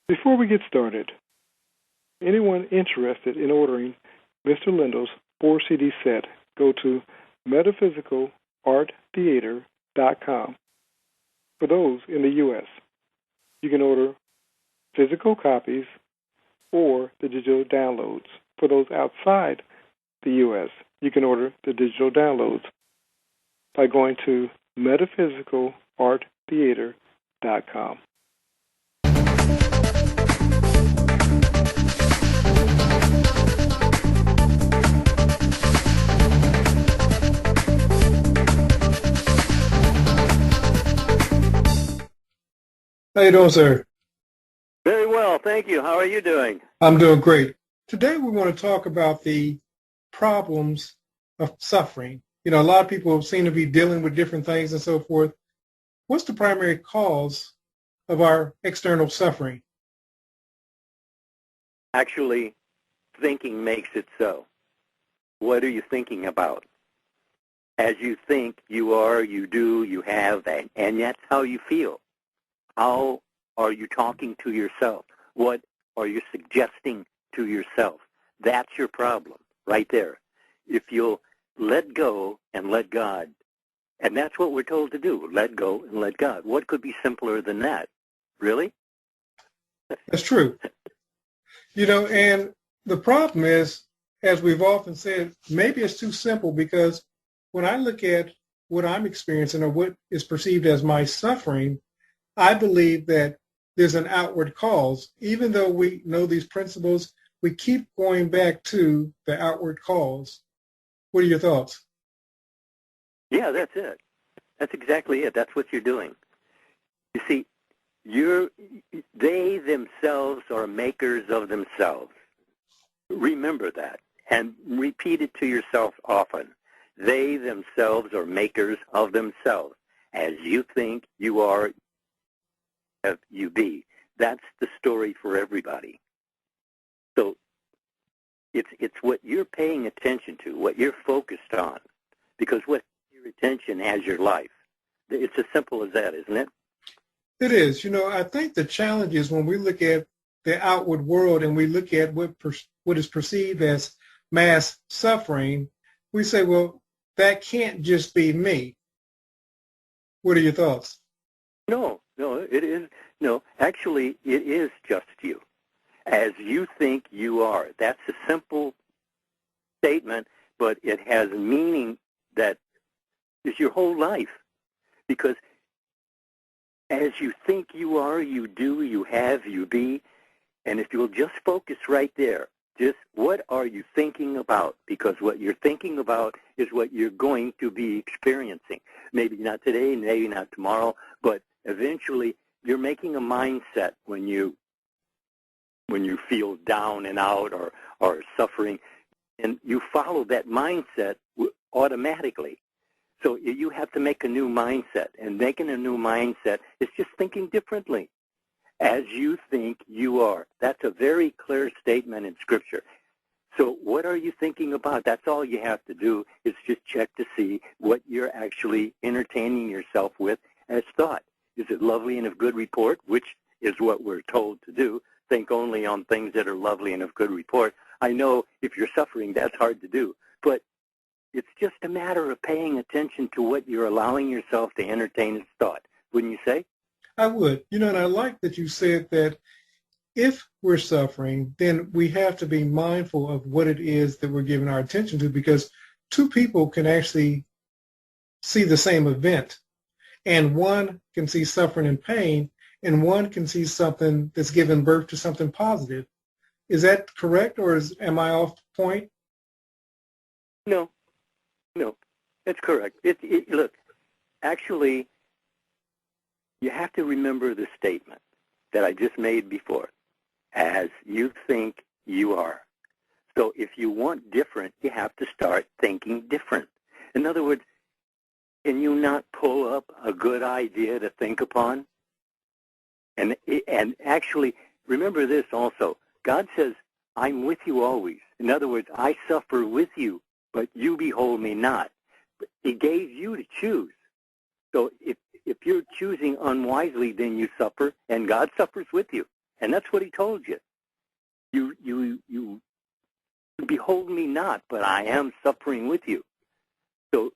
Before we get started, anyone interested in ordering Mr. Lindell's 4-CD set, go to metaphysicalarttheater.com. For those in the U.S., you can order physical copies or the digital downloads. For those outside the U.S., you can order the digital downloads by going to metaphysicalarttheater.com. How you doing, sir? Very well, thank you. How are you doing? I'm doing great. Today we want to talk about the problems of suffering. You know, a lot of people seem to be dealing with different things and so forth. What's the primary cause of our external suffering? Actually, thinking makes it so. What are you thinking about? As you think, you are, you do, you have, and that's how you feel. How are you talking to yourself? What are you suggesting to yourself? That's your problem right there. If you'll let go and let God, and that's what we're told to do, let go and let God. What could be simpler than that? Really? That's true. You know, and the problem is, as we've often said, maybe it's too simple, because when I look at what I'm experiencing or what is perceived as my suffering, I believe that there's an outward cause. Even though we know these principles, we keep going back to the outward cause. What are your thoughts? Yeah, that's it. That's exactly it. That's what you're doing. You see, they themselves are makers of themselves. Remember that and repeat it to yourself often. They themselves are makers of themselves. As you think, you are, you be. That's the story for everybody. So it's what you're paying attention to, what you're focused on, because what your attention has your life. It's as simple as that, isn't it? It is. You know, I think the challenge is when we look at the outward world and we look at what is perceived as mass suffering, we say, well, that can't just be me. What are your thoughts? No, it is. No, actually, it is just you. As you think you are. That's a simple statement, but it has meaning that is your whole life. Because as you think you are, you do, you have, you be, and if you'll just focus right there, just what are you thinking about? Because what you're thinking about is what you're going to be experiencing. Maybe not today, maybe not tomorrow, but eventually you're making a mindset when you feel down and out or suffering, and you follow that mindset automatically. So you have to make a new mindset, and making a new mindset is just thinking differently. As you think you are. That's a very clear statement in Scripture. So what are you thinking about? That's all you have to do is just check to see what you're actually entertaining yourself with as thought. Is it lovely and of good report, which is what we're told to do? Think only on things that are lovely and of good report. I know if you're suffering, that's hard to do. But it's just a matter of paying attention to what you're allowing yourself to entertain as thought. Wouldn't you say? I would. You know, and I like that you said that if we're suffering, then we have to be mindful of what it is that we're giving our attention to, because two people can actually see the same event, and one can see suffering and pain, and one can see something that's given birth to something positive. Is that correct, or am I off point? No, that's correct. Look, actually, you have to remember the statement that I just made before. As you think you are. So if you want different, you have to start thinking different. In other words, can you not pull up a good idea to think upon? And actually, remember this also. God says, I'm with you always. In other words, I suffer with you, but you behold me not. He gave you to choose. So if you're choosing unwisely, then you suffer, and God suffers with you. And that's what he told you. You behold me not, but I am suffering with you. So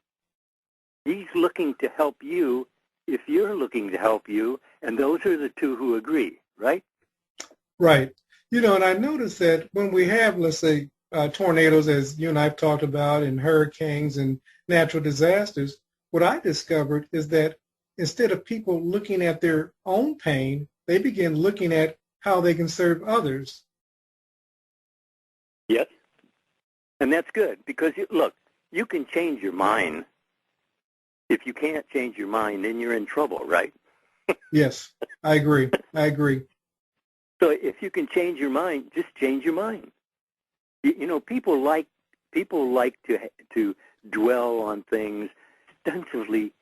he's looking to help you if you're looking to help you, and those are the two who agree, right? Right. You know, and I noticed that when we have, let's say, tornadoes, as you and I have talked about, and hurricanes and natural disasters, what I discovered is that instead of people looking at their own pain, they begin looking at how they can serve others. Yes. And that's good because, look, you can change your mind. If you can't change your mind, then you're in trouble, right? Yes, I agree. I agree. So if you can change your mind, just change your mind. You know, people like to dwell on things ostensibly.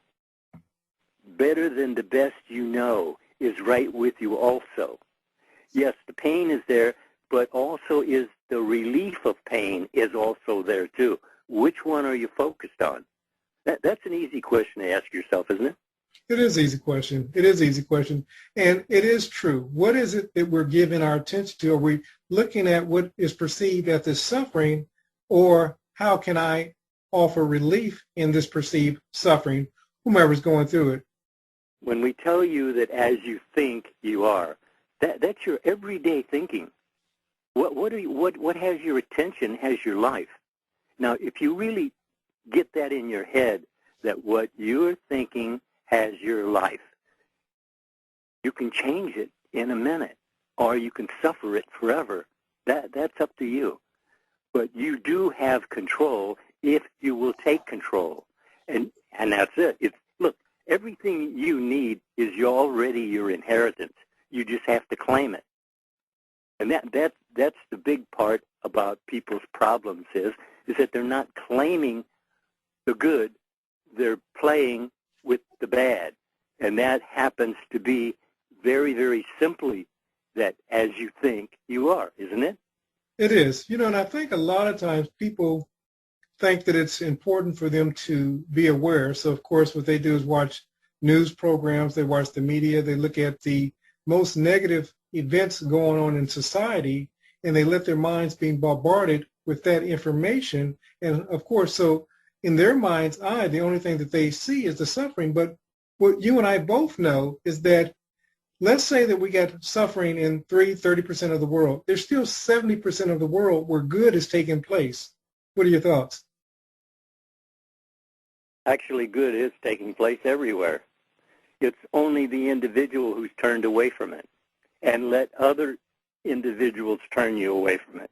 Better than the best you know is right with you also. Yes, the pain is there, but also is the relief of pain is also there too. Which one are you focused on? That's an easy question to ask yourself, isn't it? It is an easy question. It is an easy question. And it is true. What is it that we're giving our attention to? Are we looking at what is perceived as this suffering, or how can I offer relief in this perceived suffering, whomever's going through it? When we tell you that as you think, you are, that's your everyday thinking. What has your attention has your life. Now, if you really get that in your head, that what you're thinking has your life, you can change it in a minute, or you can suffer it forever. That's up to you. But you do have control if you will take control. And that's it. Look, everything you need is already your inheritance. You just have to claim it. And that's the big part about people's problems is that they're not claiming the good, they're playing with the bad. And that happens to be very, very simply that as you think, you are, isn't it? It is. You know, and I think a lot of times people think that it's important for them to be aware. So, of course, what they do is watch news programs, they watch the media, they look at the most negative events going on in society, and they let their minds be bombarded with that information. And, of course, so in their mind's eye, the only thing that they see is the suffering. But what you and I both know is that let's say that we got suffering in 30% of the world. There's still 70% of the world where good is taking place. What are your thoughts? Actually, good is taking place everywhere. It's only the individual who's turned away from it and let other individuals turn you away from it.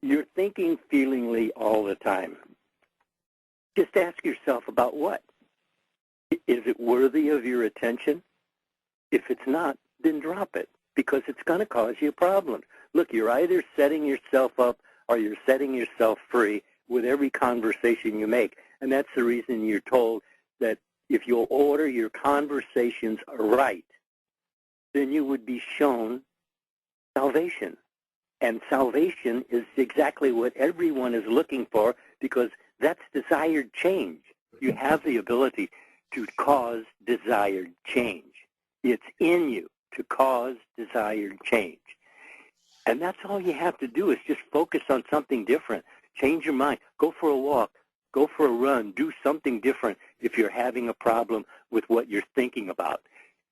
You're thinking feelingly all the time. Just ask yourself about what? Is it worthy of your attention? If it's not, then drop it because it's going to cause you problems. Look, you're either setting yourself up or you're setting yourself free with every conversation you make. And that's the reason you're told that if you'll order your conversations right, then you would be shown salvation. And salvation is exactly what everyone is looking for because that's desired change. You have the ability to cause desired change. It's in you to cause desired change. And that's all you have to do is just focus on something different. Change your mind. Go for a walk. Go for a run. Do something different if you're having a problem with what you're thinking about.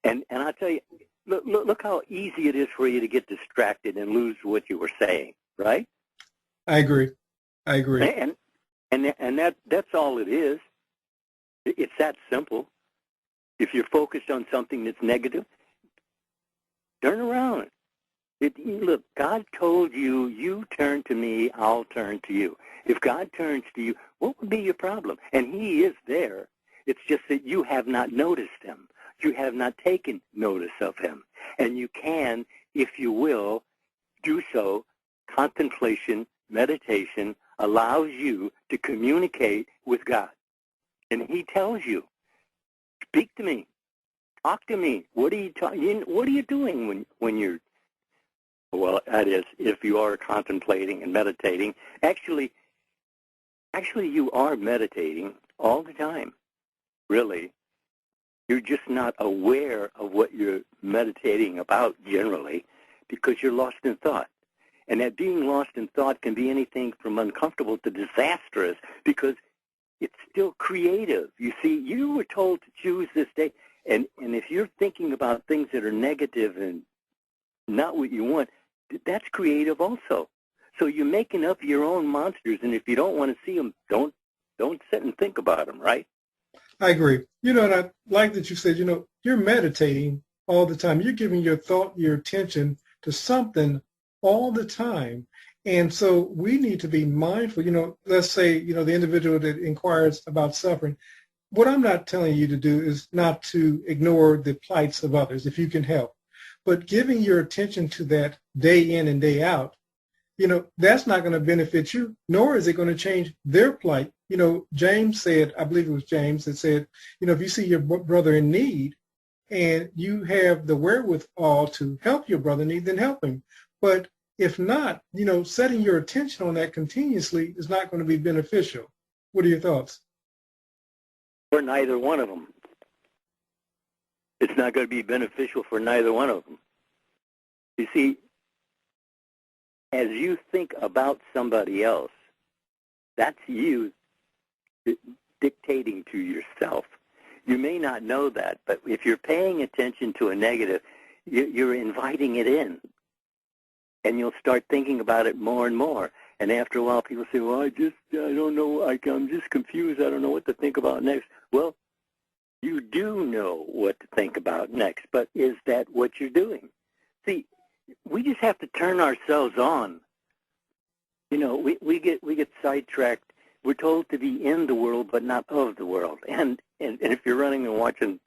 And I'll tell you, look how easy it is for you to get distracted and lose what you were saying, right? I agree. I agree. And that's all it is. It's that simple. If you're focused on something that's negative, turn around. Look, God told you, you turn to me, I'll turn to you. If God turns to you, what would be your problem? And he is there. It's just that you have not noticed him. You have not taken notice of him. And you can, if you will, do so. Contemplation, meditation allows you to communicate with God. And he tells you, speak to me. Talk to me. What are you doing when you're, well, that is, if you are contemplating and meditating. Actually, you are meditating all the time, really. You're just not aware of what you're meditating about generally because you're lost in thought. And that being lost in thought can be anything from uncomfortable to disastrous because it's still creative. You see, you were told to choose this day. And if you're thinking about things that are negative and not what you want, that's creative also. So you're making up your own monsters, and if you don't want to see them, don't sit and think about them, right? I agree. You know, and I like that you said, you know, you're meditating all the time. You're giving your thought, your attention to something all the time. And so we need to be mindful. You know, let's say, you know, the individual that inquires about suffering. What I'm not telling you to do is not to ignore the plights of others if you can help. But giving your attention to that day in and day out, you know, that's not going to benefit you, nor is it going to change their plight. You know, James said, I believe it was James that said, you know, if you see your brother in need and you have the wherewithal to help your brother in need, then help him. But if not, you know, setting your attention on that continuously is not going to be beneficial. What are your thoughts? For neither one of them. It's not going to be beneficial for neither one of them. You see, as you think about somebody else, that's you dictating to yourself. You may not know that, but if you're paying attention to a negative, you're inviting it in. And you'll start thinking about it more and more. And after a while, people say, well, I don't know, I'm just confused. I don't know what to think about next. Well, you do know what to think about next, but is that what you're doing? See, we just have to turn ourselves on. You know, we get sidetracked. We're told to be in the world, but not of the world. And if you're running and watching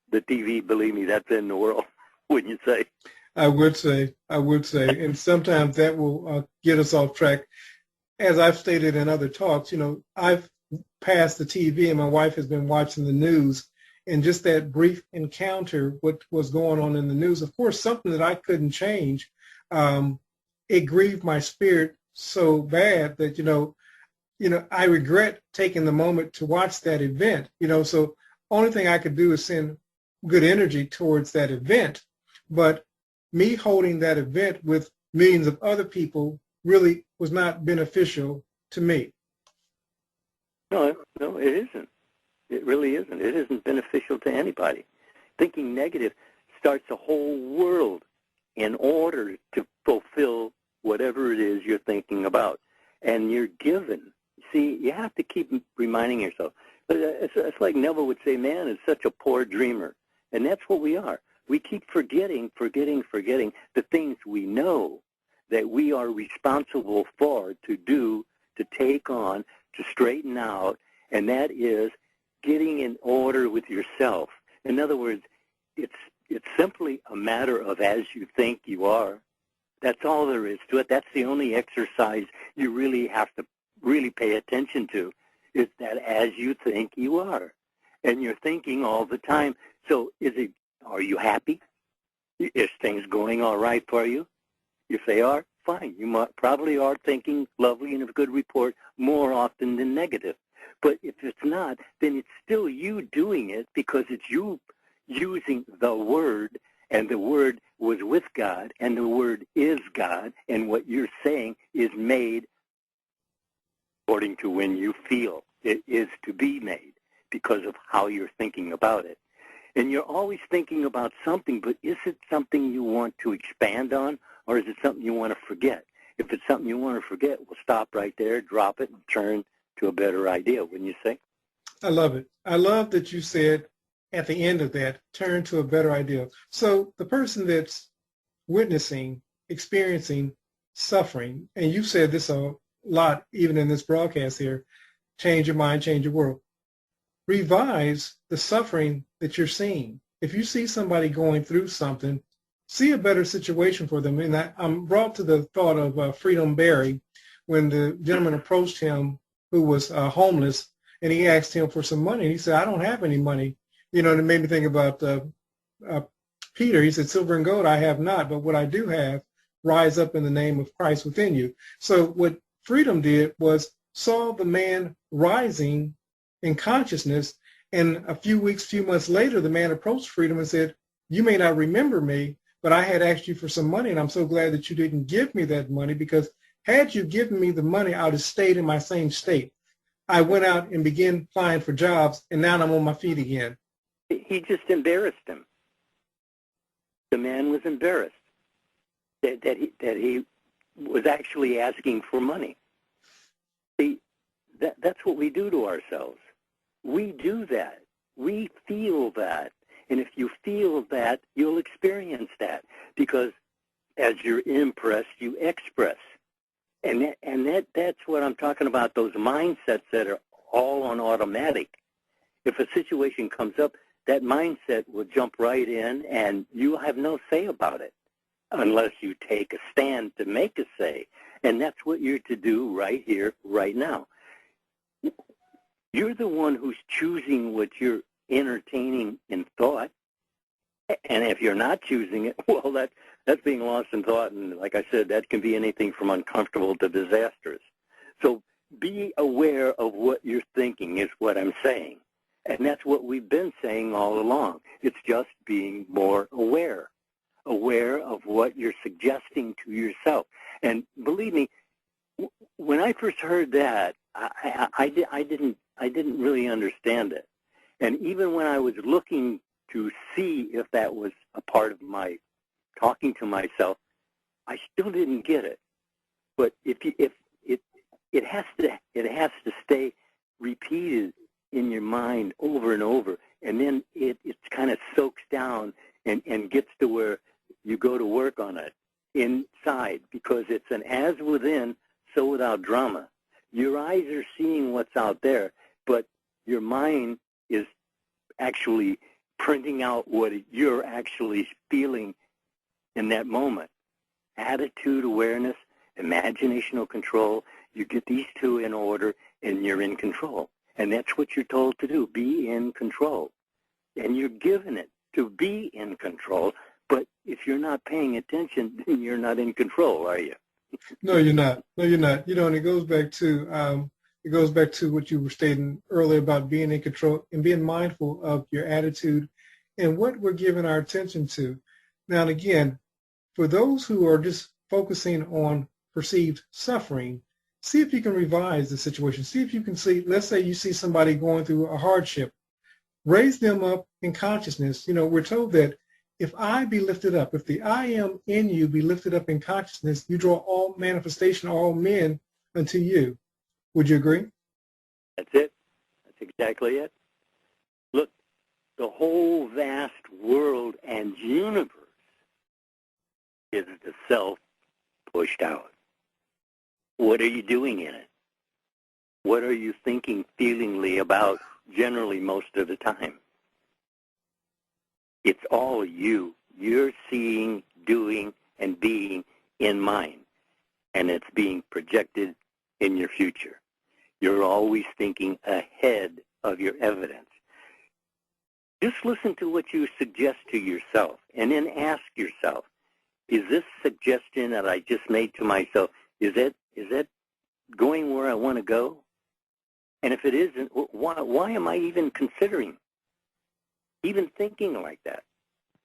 the TV, believe me, that's in the world, wouldn't you say? I would say, and sometimes that will get us off track. As I've stated in other talks, you know, I've passed the TV and my wife has been watching the news, and just that brief encounter, what was going on in the news, of course, something that I couldn't change, it grieved my spirit so bad that, you know, I regret taking the moment to watch that event, you know, so only thing I could do is send good energy towards that event. But me holding that event with millions of other people really was not beneficial to me. No, it isn't. It really isn't. It isn't beneficial to anybody. Thinking negative starts a whole world in order to fulfill whatever it is you're thinking about. And you're given. See, you have to keep reminding yourself. It's like Neville would say, man is such a poor dreamer. And that's what we are. We keep forgetting the things we know that we are responsible for, to do, to take on, to straighten out, and that is getting in order with yourself. In other words, it's simply a matter of as you think you are. That's all there is to it. That's the only exercise you really have to really pay attention to, is that as you think you are. And you're thinking all the time. So are you happy? Is things going all right for you? If they are, fine. You probably are thinking lovely and a good report more often than negative. But if it's not, then it's still you doing it because it's you using the Word, and the Word was with God, and the Word is God, and what you're saying is made according to when you feel it is to be made because of how you're thinking about it. And you're always thinking about something, but is it something you want to expand on, or is it something you want to forget? If it's something you want to forget, we'll stop right there, drop it, and turn to a better idea, wouldn't you say? I love it. I love that you said at the end of that, turn to a better idea. So the person that's witnessing, experiencing suffering, and you've said this a lot even in this broadcast here, change your mind, change your world. Revise the suffering that you're seeing. If you see somebody going through something, see a better situation for them. And I'm brought to the thought of Freedom Barry when the gentleman approached him who was homeless, and he asked him for some money. And he said, I don't have any money. You know, and it made me think about Peter. He said, silver and gold I have not, but what I do have, rise up in the name of Christ within you. So what Freedom did was saw the man rising in consciousness And a few months later, the man approached Freedom and said, you may not remember me, but I had asked you for some money, and I'm so glad that you didn't give me that money, because had you given me the money, I would have stayed in my same state. I went out and began applying for jobs, and now I'm on my feet again. He just embarrassed him. The man was embarrassed that he was actually asking for money. See, that's what we do to ourselves. We do that. We feel that. And if you feel that, you'll experience that, because as you're impressed, you express. And that's what I'm talking about, those mindsets that are all on automatic. If a situation comes up, that mindset will jump right in, and you have no say about it unless you take a stand to make a say. And that's what you're to do right here, right now. You're the one who's choosing what you're entertaining in thought. And if you're not choosing it, well, that's being lost in thought. And like I said, that can be anything from uncomfortable to disastrous. So be aware of what you're thinking is what I'm saying. And that's what we've been saying all along. It's just being more aware of what you're suggesting to yourself. And believe me, when I first heard that, I didn't really understand it. And even when I was looking to see if that was a part of my talking to myself, I still didn't get it. But if it has to stay repeated in your mind over and over, and then it kind of soaks down and gets to where you go to work on it inside, because it's an as within, so without drama. Your eyes are seeing what's out there, but your mind is actually printing out what you're actually feeling in that moment. Attitude, awareness, imaginational control, you get these two in order and you're in control. And that's what you're told to do, be in control. And you're given it to be in control, but if you're not paying attention, then you're not in control, are you? No, you're not. No, you're not. You know, and it goes back to what you were stating earlier about being in control and being mindful of your attitude and what we're giving our attention to. Now, and again, for those who are just focusing on perceived suffering, see if you can revise the situation. See if you can see, let's say you see somebody going through a hardship, raise them up in consciousness. You know, we're told that if I be lifted up, if the I am in you be lifted up in consciousness, you draw all manifestation, all men unto you. Would you agree? That's it. That's exactly it. Look, the whole vast world and universe is the self pushed out. What are you doing in it? What are you thinking feelingly about generally most of the time? It's all you. You're seeing, doing, and being in mind, and it's being projected in your future. You're always thinking ahead of your evidence. Just listen to what you suggest to yourself, and then ask yourself, is this suggestion that I just made to myself, is that going where I want to go? And if it isn't, why am I even considering, even thinking like that?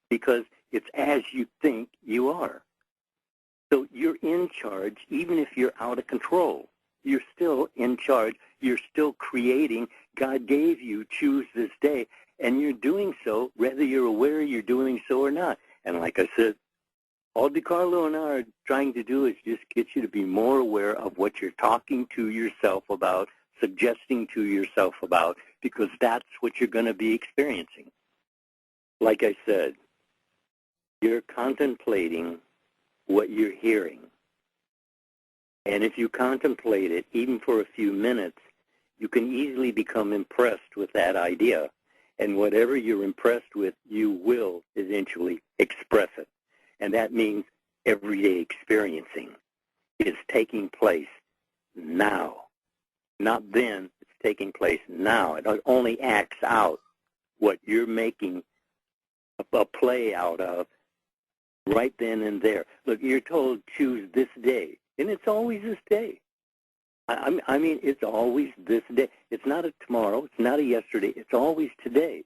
Because it's as you think you are. So you're in charge, even if you're out of control. You're still in charge. You're still creating. God gave you, choose this day, and you're doing so, whether you're aware you're doing so or not. And like I said, all DeCarlo and I are trying to do is just get you to be more aware of what you're talking to yourself about, suggesting to yourself about, because that's what you're going to be experiencing. Like I said, you're contemplating what you're hearing. And if you contemplate it, even for a few minutes, you can easily become impressed with that idea. And whatever you're impressed with, you will eventually express it. And that means everyday experiencing is taking place now. Not then, it's taking place now. It only acts out what you're making a play out of right then and there. Look, you're told choose this day, and it's always this day. I mean, it's always this day. It's not a tomorrow. It's not a yesterday. It's always today.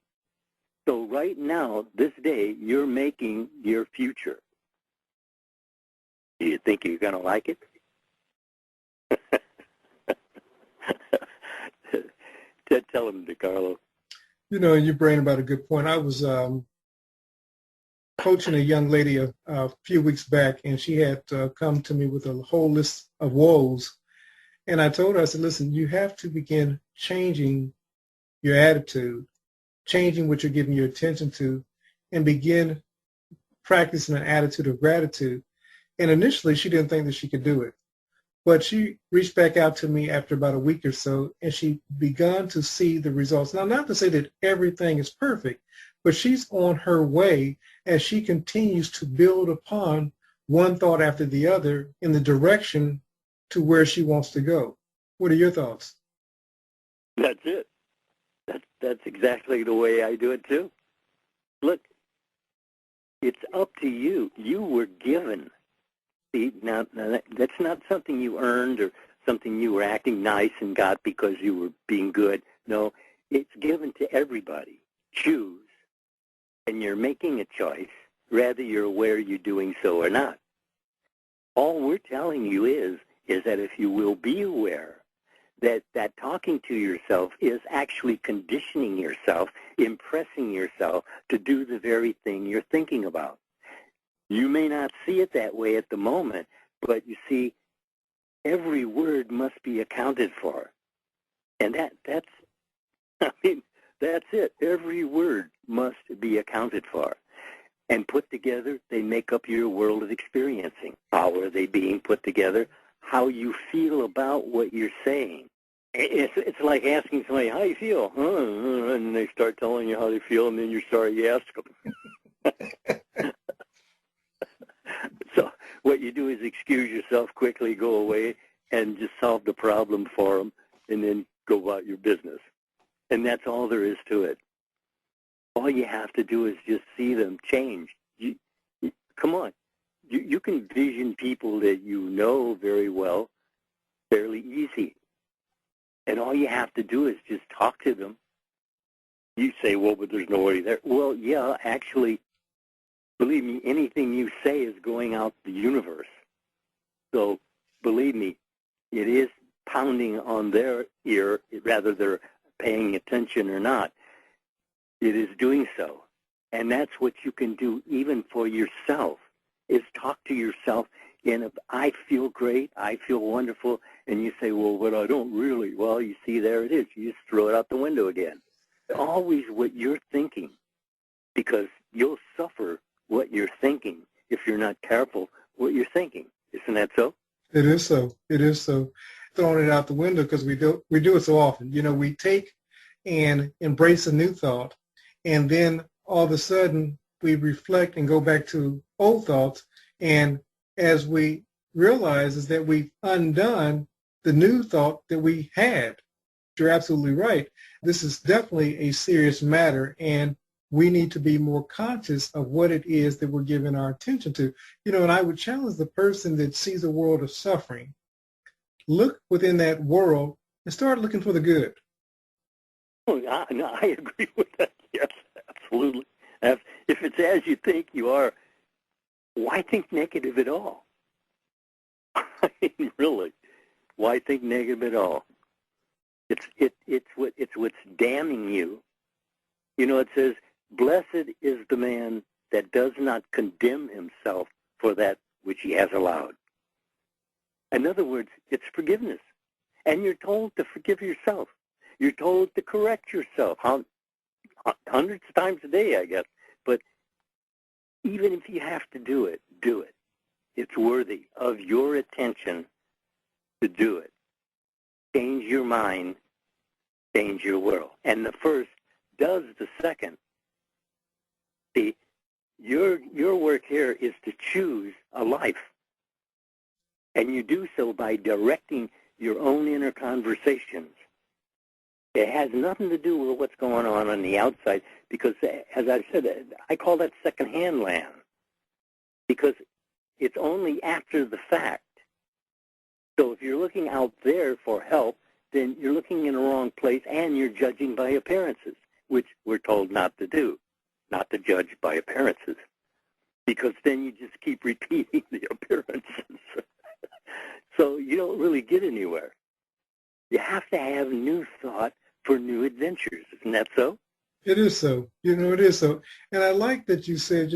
So right now, this day, you're making your future. Do you think you're going to like it? Tell him, DeCarlo. You know, you bring about a good point. I was coaching a young lady a few weeks back, and she had come to me with a whole list of woes. And I told her, I said, listen, you have to begin changing your attitude, changing what you're giving your attention to, and begin practicing an attitude of gratitude. And initially, she didn't think that she could do it. But she reached back out to me after about a week or so, and she begun to see the results. Now, not to say that everything is perfect, but she's on her way as she continues to build upon one thought after the other in the direction to where she wants to go. What are your thoughts? That's it. That's exactly the way I do it, too. Look, it's up to you. You were given. See, now that's not something you earned or something you were acting nice and got because you were being good. No, it's given to everybody. Choose, and you're making a choice, whether you're aware you're doing so or not. All we're telling you is that if you will be aware that talking to yourself is actually conditioning yourself, impressing yourself to do the very thing you're thinking about. You may not see it that way at the moment, but you see, every word must be accounted for. And that's it. Every word must be accounted for. And put together, they make up your world of experiencing. How are they being put together? How you feel about what you're saying. It's like asking somebody, how you feel? And they start telling you how they feel, and then you're sorry you asked them. So what you do is excuse yourself, quickly go away, and just solve the problem for them, and then go about your business. And that's all there is to it. All you have to do is just see them change. Come on. You can vision people that you know very well fairly easy. And all you have to do is just talk to them. You say, well, but there's nobody there. Well, yeah, actually, believe me, anything you say is going out the universe. So, believe me, it is pounding on their ear, rather they're paying attention or not. It is doing so. And that's what you can do even for yourself, is talk to yourself in I feel great, I feel wonderful, and you say, well, but I don't really. Well, you see, there it is. You just throw it out the window again. Always what you're thinking, because you'll suffer what you're thinking if you're not careful what you're thinking. Isn't that so? It is so. It is so. Throwing it out the window because we do it so often. You know, we take and embrace a new thought, and then all of a sudden we reflect and go back to old thoughts, and as we realize is that we've undone the new thought that we had. You're absolutely right. This is definitely a serious matter, and we need to be more conscious of what it is that we're giving our attention to. You know, and I would challenge the person that sees a world of suffering, look within that world and start looking for the good. Oh, I agree with that. Yes, absolutely. If it's as you think you are, why think negative at all? I mean, really, why think negative at all? It's what's damning you. You know, it says, blessed is the man that does not condemn himself for that which he has allowed. In other words, it's forgiveness. And you're told to forgive yourself. You're told to correct yourself hundreds of times a day, I guess. But even if you have to do it, do it. It's worthy of your attention to do it. Change your mind, change your world. And the first does the second. See, your work here is to choose a life. And you do so by directing your own inner conversations. It has nothing to do with what's going on the outside, because, as I said, I call that secondhand land, because it's only after the fact So if you're looking out there for help, then you're looking in the wrong place and you're judging by appearances, which we're told not to do, not to judge by appearances, because then you just keep repeating the appearances. So you don't really get anywhere. You have to have new thought for new adventures. Isn't that so? It is so. It is so. And I like that you said,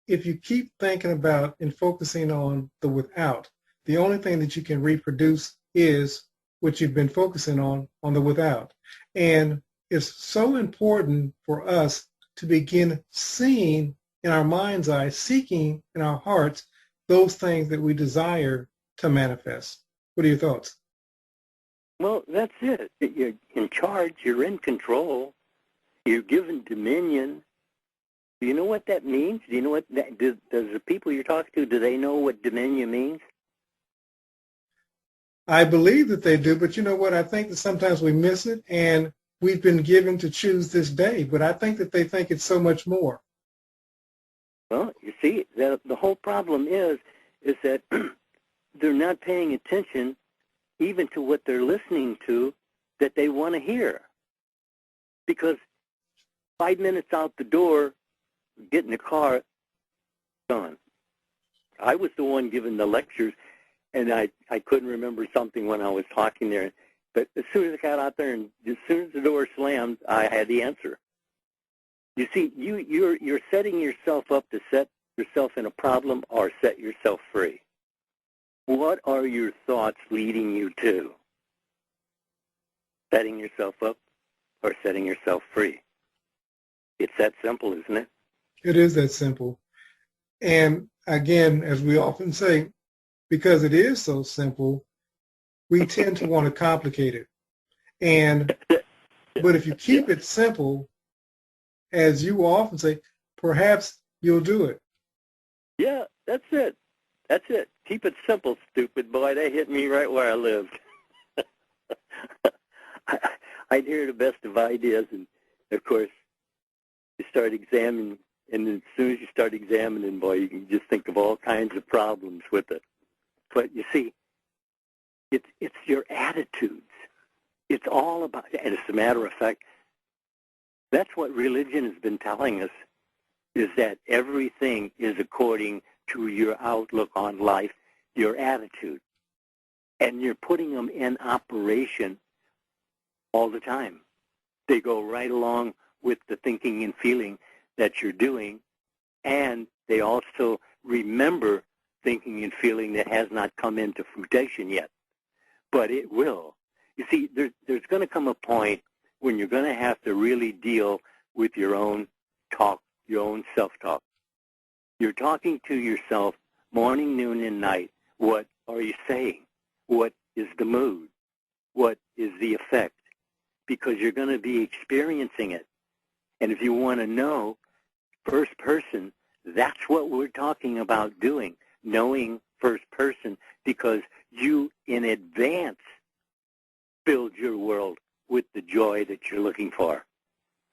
if you keep thinking about and focusing on the without, the only thing that you can reproduce is what you've been focusing on the without. And it's so important for us to begin seeing in our mind's eye, seeking in our hearts, those things that we desire to manifest. What are your thoughts? Well, that's it. You're in charge. You're in control. You're given dominion. Do you know what that means? Do you know what that, does the people you're talking to, do they know what dominion means? I believe that they do, but you know what? I think that sometimes we miss it, and we've been given to choose this day, but I think that they think it's so much more. Well, you see, the whole problem is that they're not paying attention even to what they're listening to that they want to hear. Because 5 minutes out the door, get in the car, gone. I was the one giving the lectures, and I couldn't remember something when I was talking there. But as soon as I got out there and as soon as the door slammed, I had the answer. You see, you're setting yourself up to set yourself in a problem or set yourself free. What are your thoughts leading you to? Setting yourself up or setting yourself free? It's that simple, isn't it? It is that simple. And again, as we often say, because it is so simple, we tend to want to complicate it. But if you keep it simple, as you often say, perhaps you'll do it. Yeah, that's it. That's it. Keep it simple, stupid boy. That hit me right where I lived. I'd hear the best of ideas, and of course, you start examining, and as soon as you start examining, boy, you can just think of all kinds of problems with it. But you see, it's your attitudes. It's all about, and as a matter of fact, that's what religion has been telling us, is that everything is according to your outlook on life, your attitude. And you're putting them in operation all the time. They go right along with the thinking and feeling that you're doing, and they also remember thinking and feeling that has not come into fruition yet. But it will. You see, there's going to come a point when you're going to have to really deal with your own talk, your own self-talk. You're talking to yourself morning, noon, and night. What are you saying? What is the mood? What is the effect? Because you're going to be experiencing it. And if you want to know first person, that's what we're talking about doing, knowing first person, because you in advance build your world with the joy that you're looking for.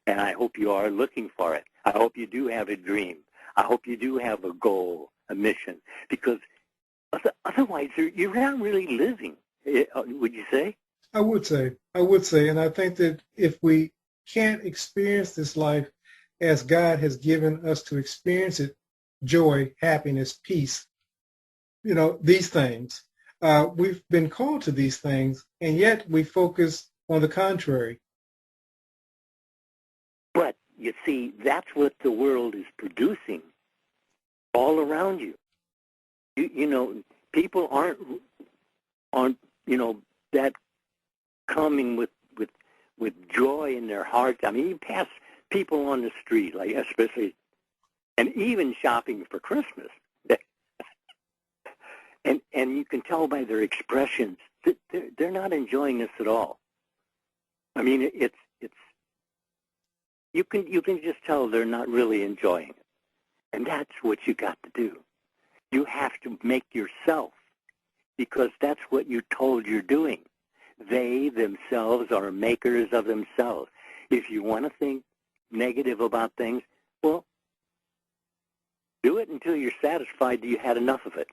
And I hope you are looking for it. I hope you do have a dream. I hope you do have a goal, a mission, because otherwise you're not really living, would you say? I would say, and I think that if we can't experience this life as God has given us to experience it, joy, happiness, peace, these things, we've been called to these things, and yet we focus on the contrary. But you see, that's what the world is producing all around you. People aren't that coming with joy in their hearts. I mean, you pass people on the street, like especially, and even shopping for Christmas, and you can tell by their expressions that they're not enjoying this at all. I mean, it's you can just tell they're not really enjoying it, and that's what you got to do. You have to make yourself, because that's what you're told you're doing. They themselves are makers of themselves. If you want to think negative about things, well, do it until you're satisfied that you had enough of it.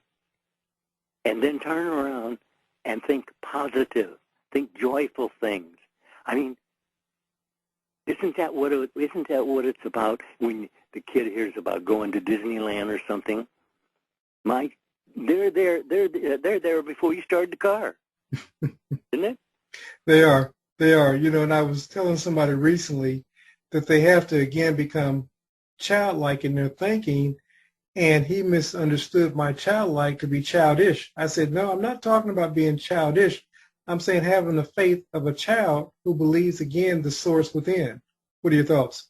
And then turn around and think positive, think joyful things. I mean, isn't that what it's about when the kid hears about going to Disneyland or something? They're there before you start the car, isn't it? They are. They are. You know, and I was telling somebody recently that they have to, again, become childlike in their thinking, and he misunderstood my childlike to be childish. I said, no, I'm not talking about being childish. I'm saying having the faith of a child who believes, again, the source within. What are your thoughts?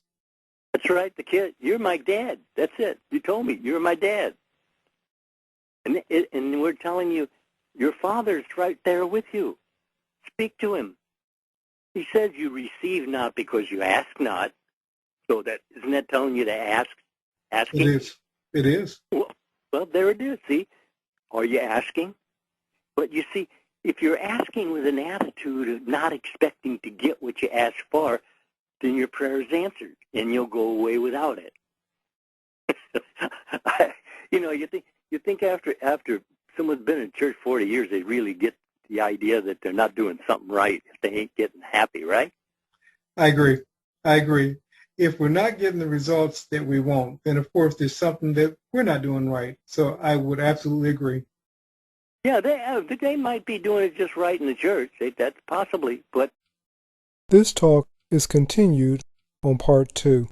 That's right, the kid. You're my dad. That's it. You told me you're my dad. And we're telling you, your father's right there with you. Speak to him. He says you receive not because you ask not. So isn't that telling you to ask? Asking? It is. It is. Well, there it is. See, are you asking? But you see, if you're asking with an attitude of not expecting to get what you ask for, then your prayer is answered, and you'll go away without it. You think after someone's been in church 40 years, they really get the idea that they're not doing something right if they ain't getting happy, right? I agree. If we're not getting the results that we want, then of course there's something that we're not doing right. So I would absolutely agree. Yeah, they might be doing it just right in the church. That's possibly, but this talk is continued on part 2.